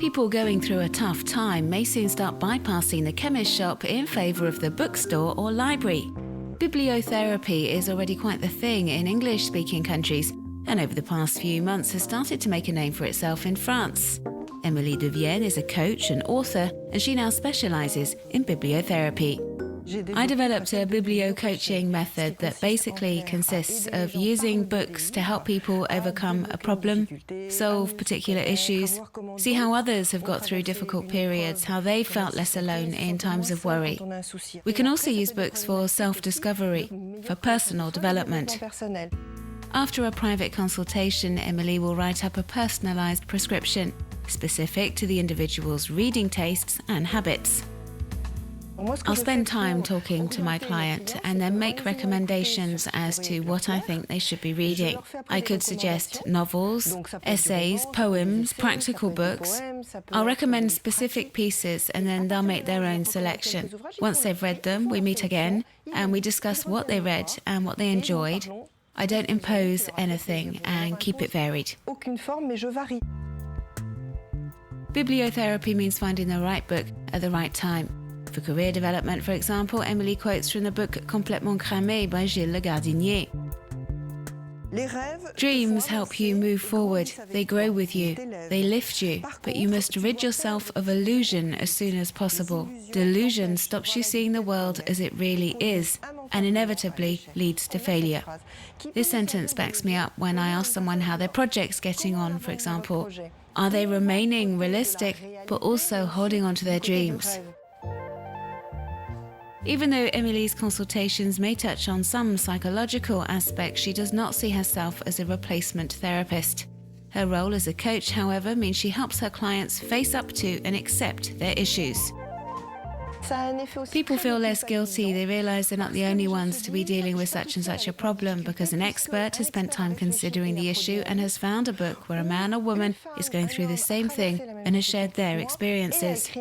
People going through a tough time may soon start bypassing the chemist shop in favour of the bookstore or library. Bibliotherapy is already quite the thing in English-speaking countries, and over the past few months has started to make a name for itself in France. Emilie de Vienne is a coach and author, and she now specialises in bibliotherapy. I developed a biblio-coaching method that basically consists of using books to help people overcome a problem, solve particular issues, see how others have got through difficult periods, how they felt less alone in times of worry. We can also use books for self-discovery, for personal development. After a private consultation, Emilie will write up a personalised prescription, specific to the individual's reading tastes and habits. I'll spend time talking to my client and then make recommendations as to what I think they should be reading. I could suggest novels, essays, poems, practical books. I'll recommend specific pieces and then they'll make their own selection. Once they've read them, we meet again and we discuss what they read and what they enjoyed. I don't impose anything and keep it varied. Bibliotherapy means finding the right book at the right time. For career development, for example, Emilie quotes from the book Complètement Cramé by Gilles Le Gardinier. Dreams help you move forward, they grow with you, they lift you, but you must rid yourself of illusion as soon as possible. Delusion stops you seeing the world as it really is, and inevitably leads to failure. This sentence backs me up when I ask someone how their project's getting on, for example. Are they remaining realistic, but also holding on to their dreams? Even though Emilie's consultations may touch on some psychological aspects, she does not see herself as a replacement therapist. Her role as a coach, however, means she helps her clients face up to and accept their issues. People feel less guilty. They realise they're not the only ones to be dealing with such and such a problem because an expert has spent time considering the issue and has found a book where a man or woman is going through the same thing and has shared their experiences.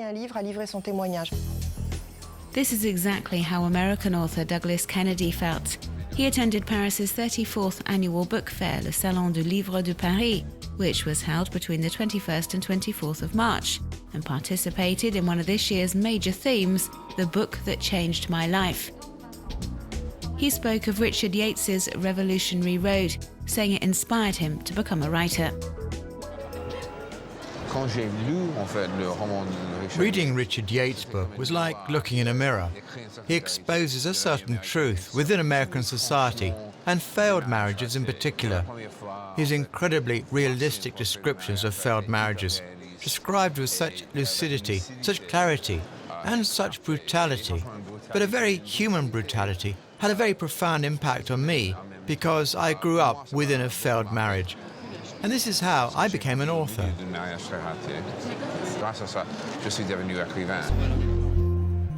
This is exactly how American author Douglas Kennedy felt. He attended Paris's 34th annual book fair, le Salon du Livre de Paris, which was held between the 21st and 24th of March, and participated in one of this year's major themes, the book that changed my life. He spoke of Richard Yates's Revolutionary Road, saying it inspired him to become a writer. Reading Richard Yates' book was like looking in a mirror. He exposes a certain truth within American society, and failed marriages in particular. His incredibly realistic descriptions of failed marriages, described with such lucidity, such clarity, and such brutality, but a very human brutality, had a very profound impact on me because I grew up within a failed marriage. And this is how I became an author.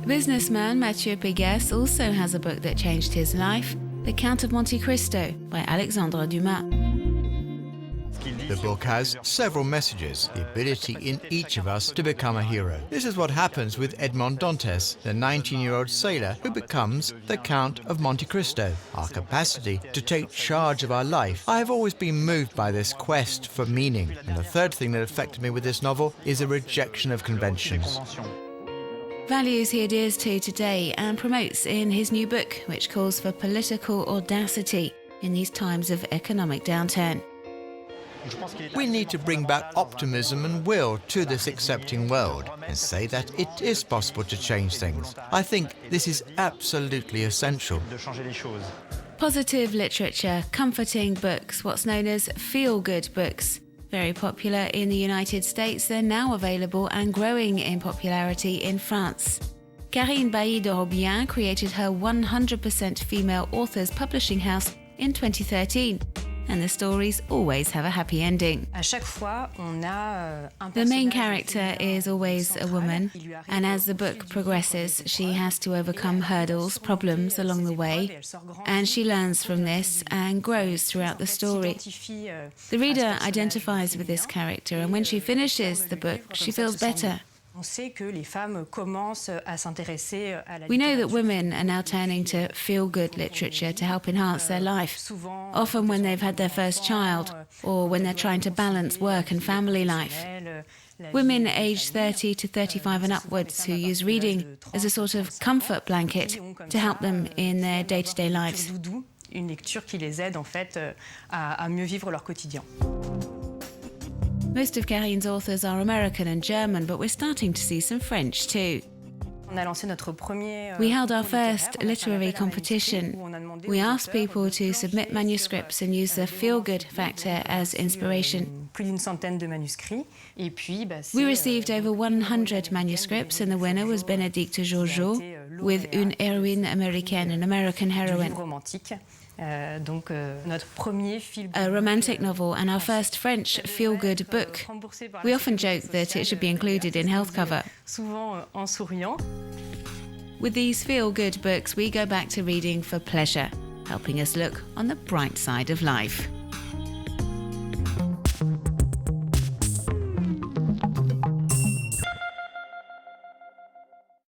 Businessman Mathieu Pégas also has a book that changed his life, The Count of Monte Cristo by Alexandre Dumas. The book has several messages, the ability in each of us to become a hero. This is what happens with Edmond Dantes, the 19-year-old sailor who becomes the Count of Monte Cristo. Our capacity to take charge of our life. I have always been moved by this quest for meaning. And the third thing that affected me with this novel is a rejection of conventions. Values he adheres to today and promotes in his new book, which calls for political audacity in these times of economic downturn. We need to bring back optimism and will to this accepting world and say that it is possible to change things. I think this is absolutely essential. Positive literature, comforting books, what's known as feel-good books. Very popular in the United States, they're now available and growing in popularity in France. Karine Bailly de Robien created her 100% female authors publishing house in 2013. And the stories always have a happy ending. The main character is always a woman, and as the book progresses, she has to overcome hurdles, problems along the way, and she learns from this and grows throughout the story. The reader identifies with this character, and when she finishes the book, she feels better. We know that women are now turning to feel-good literature to help enhance their life, often when they've had their first child or when they're trying to balance work and family life. Women aged 30 to 35 and upwards who use reading as a sort of comfort blanket to help them in their day-to-day lives. Une lecture qui les aide en fait à mieux vivre leur quotidien. Most of Karine's authors are American and German, but we're starting to see some French too. On a lancé notre premier We held our first literary competition. We asked people to submit manuscripts and use the feel-good factor as inspiration. Plus d'une centaine de manuscrits. Et puis, We received over 100 manuscripts, and the winner was Bénédicte Jourgeot, with Une héroïne américaine, an American heroine. Romantique. Donc, notre premier film. A romantic novel and our first French feel-good book. We often joke that it should be included in health cover. Souvent en souriant. With these feel-good books, we go back to reading for pleasure, helping us look on the bright side of life.